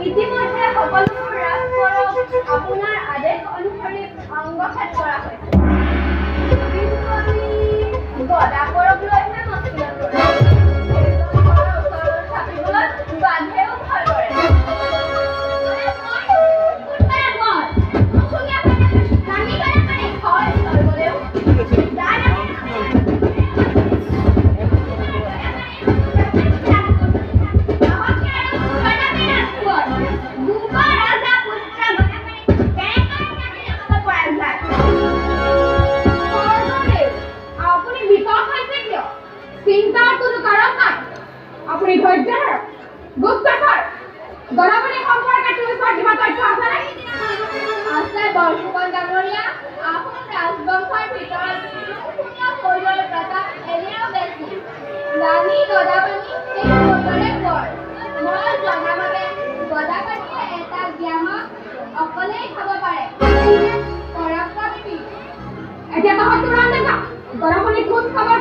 ইতিমধ্যে সকলোবোৰ ৰাজকৰক আপোনাৰ আদেশ অনুসৰি অংগঘাত কৰা হৈছে। কিন্তু আমি গদাকৰক লৈহে মছকিলত কৰিছোঁ। ওচৰত থাকিবলৈ বাঘেও ভয় কৰে। চিন্তাৰ কোনো কাৰণ নাই। আপুনি ধৈৰ্য ধৰক। গুপ্তচৰ, গদাপাণি সম্পৰ্কে তোৰ ওচৰত কিবা তথ্য আছেনে? আছে বৰফুকন ডাঙৰীয়া। আহোম ৰাজবংশৰ ভিতৰত পুৰুষসুন্দৰ শৈলৰ প্ৰতাপ এনেও বেছি। ৰাণী গদাপাণি সেই শৈলৰে বৰ। মই জনামতে গদাপাণিয়ে এটা ব্যায়ামক অকলেই খাব পাৰে। পৰাক্ৰমী। এতিয়া তহঁত তুৰন্তে যা। গদাপাণিক খোজ খবৰ